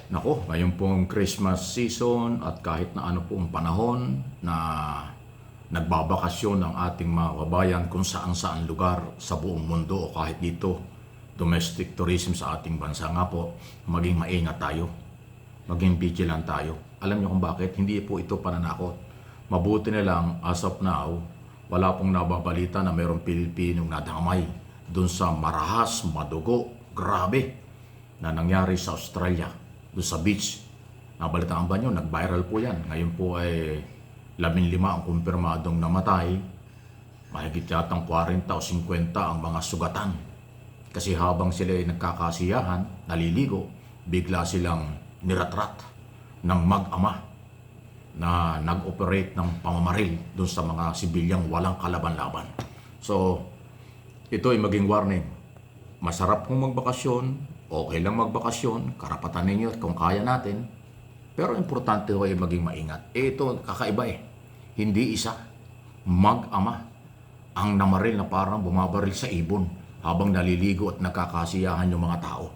Nako, ngayon pong Christmas season at kahit na ano pong panahon na nagbabakasyon ang ating mga kabayan kung saan-saan lugar sa buong mundo o kahit dito, domestic tourism sa ating bansa nga po, maging maingat tayo, maging vigilant tayo. Alam niyo kung bakit? Hindi po ito pananakot. Mabuti na lang as of now, wala pong nababalita na mayroong Pilipinong nadamay dun sa marahas, madugo, grabe na nangyari sa Australia, doon sa beach. Nabalitaan ba nyo? Nag-viral po yan. Ngayon po ay 15 ang kumpirmadong namatay. Mahigit yatang 40 o 50 ang mga sugatan. Kasi habang sila ay nagkakasiyahan, naliligo, bigla silang niratrat ng mag-ama na nag-operate ng pamamaril doon sa mga sibilyang walang kalaban-laban. So, ito ay maging warning. Masarap kung magbakasyon, okay lang magbakasyon, karapatan ninyo at kung kaya natin. Pero importante ko ay maging maingat. Ito kakaiba eh. Hindi isa. Mag-ama ang namaril na parang bumabaril sa ibon habang naliligo at nagkakasiyahan yung mga tao.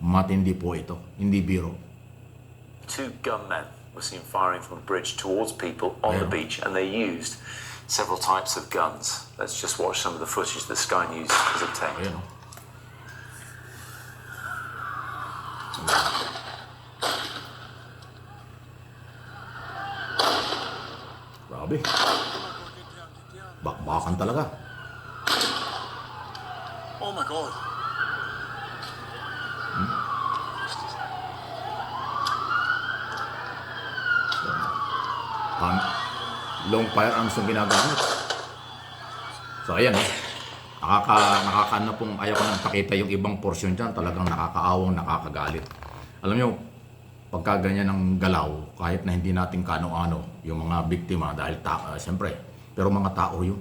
Matindi po ito. Hindi biro. Two gunmen were seen firing from a bridge towards people on the beach, and they used several types of guns. Let's just watch some of the footage that Sky News has obtained. Ayan o. Grabe. Bakbakan talaga. Oh my God. Long firearms yung ginagamit. So ayan ha. Nakakaano pong ayaw ko nang pakita yung ibang portion dyan. Talagang nakakaawang, nakakagalit. Alam nyo, pagka ganyan ng galaw, kahit na hindi natin kano-ano yung mga biktima dahil siyempre, pero mga tao yun.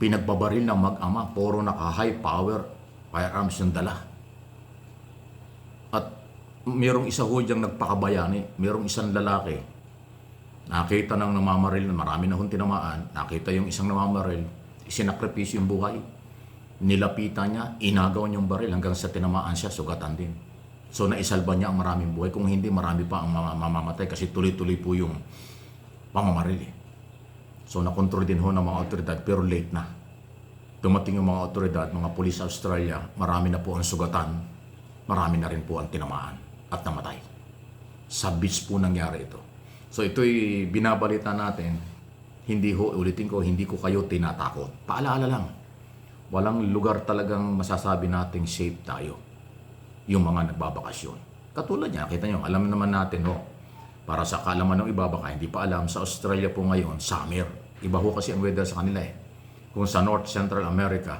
Pinagbabaril ng mag-ama, puro naka-high power firearms yung dala. At mayroong isa ho diyang nagpakabayani, mayroong isang lalaki, nakita ng namamaril, marami na hong tinamaan, nakita yung isang namamaril, isinakripisyo yung buhay, nilapitan niya, inagaw niya yung baril hanggang sa tinamaan siya, sugatan din. So naisalba niya ang maraming buhay, kung hindi marami pa ang mamamatay kasi tuloy-tuloy po yung pamamaril eh. So nakontrol din ho ng mga otoridad pero late na. Dumating yung mga otoridad, mga pulis sa Australia, marami na po ang sugatan, marami na rin po ang tinamaan at namatay. Sa beach po nangyari ito. So ito'y binabalita natin, hindi ho, ulitin ko, hindi ko kayo tinatakot. Paalaala lang, walang lugar talagang masasabi nating safe tayo, yung mga nagbabakasyon. Katulad niya, kita nyo, alam naman natin ho, para sa kaalaman ng iba, baka hindi pa alam, sa Australia po ngayon, summer. Iba ho kasi ang weather sa kanila eh. Kung sa North Central America,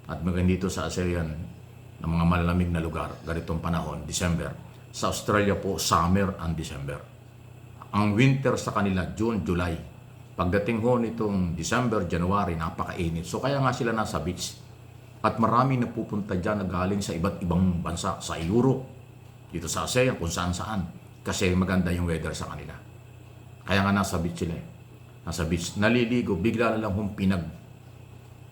at maging dito sa ASEAN, ng mga malalamig na lugar, ganitong panahon, December, sa Australia po, summer and December. Ang winter sa kanila, June, July. Pagdating ho nitong December, January, napakainit. So kaya nga sila nasa beach. At marami na pupunta dyan na galing sa iba't ibang bansa, sa Europe, dito sa ASEAN, kung saan-saan. Kasi maganda yung weather sa kanila. Kaya nga nasa beach sila eh. Nasa beach, naliligo, bigla na lang hong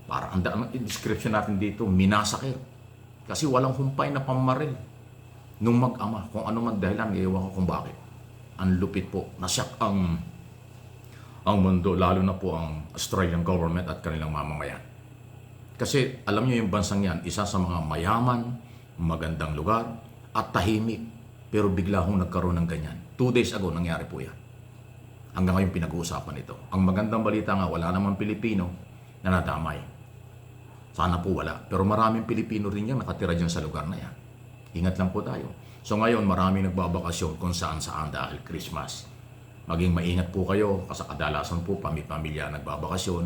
parang ang description natin dito, minasakit. Kasi walang humpay na pamaril. Nung mag-ama, kung ano man dahilan, iiwan ko kung bakit. Ang lupit po, nasyak ang mundo, lalo na po ang Australian government at kanilang mamamayan. Kasi alam niyo yung bansang yan, isa sa mga mayaman, magandang lugar, at tahimik. Pero bigla hong nagkaroon ng ganyan. 2 days ago, nangyari po yan. Hanggang ngayon pinag-uusapan ito. Ang magandang balita nga, wala namang Pilipino na nadamay. Sana po wala. Pero maraming Pilipino rin yan nakatira dyan sa lugar na yan. Ingat lang po tayo. So ngayon, maraming nagbabakasyon kung saan-saan dahil Christmas. Maging maingat po kayo kasi kadalasan po pamilya nagbabakasyon.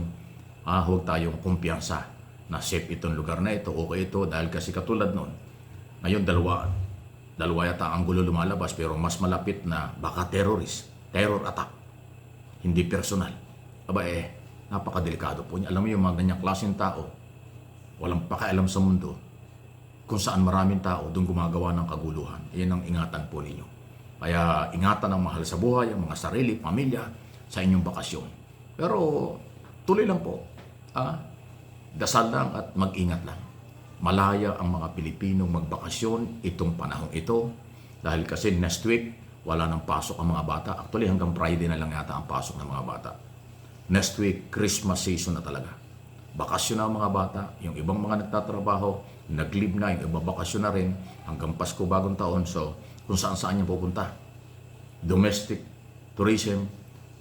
Huwag tayong kumpiyansa na safe itong lugar na ito, okay ito dahil kasi katulad nun. Ngayon dalawa yata ang gulo lumalabas pero mas malapit na baka terror attack. Hindi personal. Aba napakadelikado po niya. Alam mo yung mga ganyang klaseng tao, walang pakialam sa mundo. Kung saan maraming tao, doon gumagawa ng kaguluhan. Iyan ang ingatan po ninyo. Kaya ingatan ang mahal sa buhay, ang mga sarili, pamilya, sa inyong bakasyon. Pero tuloy lang po. Dasal lang at mag-ingat lang. Malaya ang mga Pilipinong magbakasyon itong panahong ito Dahil kasi next week, wala nang pasok ang mga bata. Actually, hanggang Friday na lang yata ang pasok ng mga bata. Next week, Christmas season na talaga. Bakasyon na ang mga bata. Yung ibang mga nagtatrabaho, nag-leave na, yung iba bakasyon na rin. Hanggang Pasko, bagong taon. So, kung saan-saan yung pupunta. Domestic, tourism,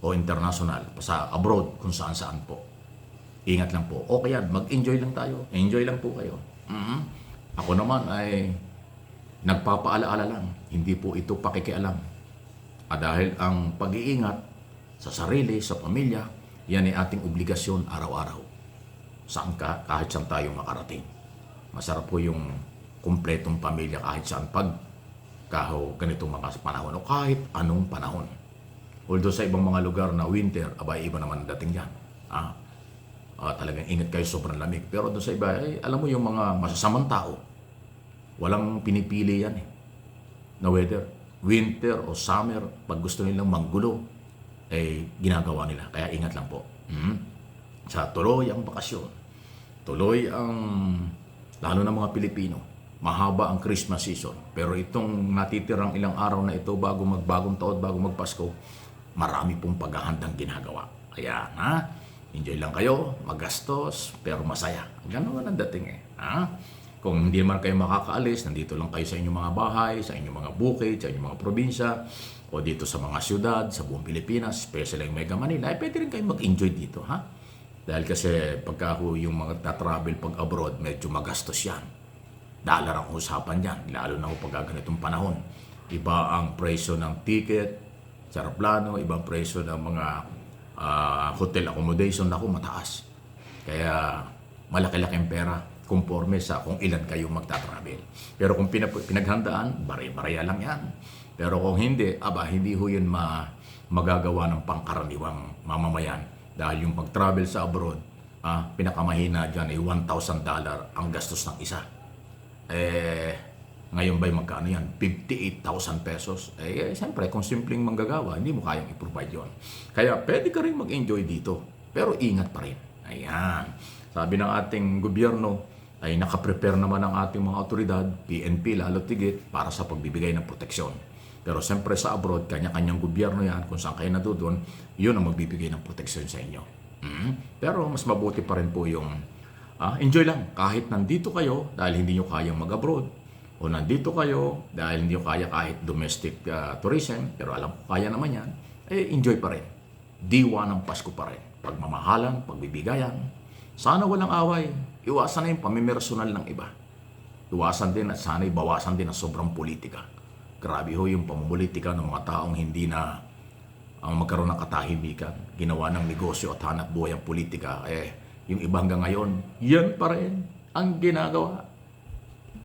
o international. Sa abroad, kung saan-saan po. Ingat lang po. Okay yan, mag-enjoy lang tayo. Enjoy lang po kayo. Ako naman ay nagpapaalaala lang. Hindi po ito pakikialam. Dahil ang pag-iingat sa sarili, sa pamilya, yan ay ating obligasyon araw-araw. Saan ka, kahit saan tayo makarating. Masarap po yung kumpletong pamilya kahit saan ganitong mga panahon o kahit anong panahon. Although sa ibang mga lugar na winter, abay iba naman dating yan. Talagang ingat kayo, sobrang lamig. Pero doon sa iba, alam mo yung mga masasamang tao, walang pinipili yan na weather. Winter o summer, pag gusto nilang manggulo, ginagawa nila. Kaya ingat lang po. Sa tuloy ang bakasyon, tuloy ang, lalo na mga Pilipino, mahaba ang Christmas season. Pero itong natitirang ilang araw na ito bago magbagong taon, bago magpasko, marami pong paghahandang ginagawa. Kaya, enjoy lang kayo, magastos, pero masaya. Ganun ang dating Kung hindi naman kayo makakaalis, nandito lang kayo sa inyong mga bahay, sa inyong mga bukid, sa inyong mga probinsya, o dito sa mga syudad, sa buong Pilipinas, especially yung Mega Manila, pwede rin kayo mag-enjoy dito, Dahil kasi pagka yung mga tatravel pag abroad, medyo magastos yan. Dollar ang usapan yan, lalo na pag ganitong panahon. Iba ang presyo ng ticket, sa aeroplano, ibang presyo ng mga hotel accommodation, mataas. Kaya malaki-laking pera conforme sa kung ilan kayo magta-travel. Pero kung pinaghandaan, bare-bareya lang yan. Pero kung hindi, hindi ho yun magagawa ng pangkaraniwang mamamayan. Dahil yung pag-travel sa abroad, pinakamahina dyan ay $1,000 ang gastos ng isa. Ngayon ba'y magkano yan? 58,000 pesos. Siyempre, kung simpleng manggagawa, hindi mo kayang i-provide yun. Kaya pwede ka rin mag-enjoy dito. Pero ingat pa rin. Ayan. Sabi ng ating gobyerno, ay nakaprepare naman ang ating mga otoridad, PNP lalo tigit, para sa pagbibigay ng proteksyon. Pero siyempre sa abroad, kanya-kanyang gobyerno yan, kung saan kayo natudoon, yun ang magbibigay ng proteksyon sa inyo. Pero mas mabuti pa rin po yung enjoy lang. Kahit nandito kayo, dahil hindi nyo kayang mag-abroad, o nandito kayo, dahil hindi nyo kaya kahit domestic tourism, pero alam ko kaya naman yan, enjoy pa rin. Diwa ng Pasko pa rin. Pagmamahalan, pagbibigayan. Sana walang away. Iwasan na yung pamimersonal ng iba. Iwasan din at sana'y bawasan din ang sobrang politika. Grabe ho yung pamumulitika ng mga taong hindi na ang magkaroon ng katahimikan. Ginawa ng negosyo at hanap buhay ang politika. Yung iba hanggang ngayon, yan pa rin ang ginagawa.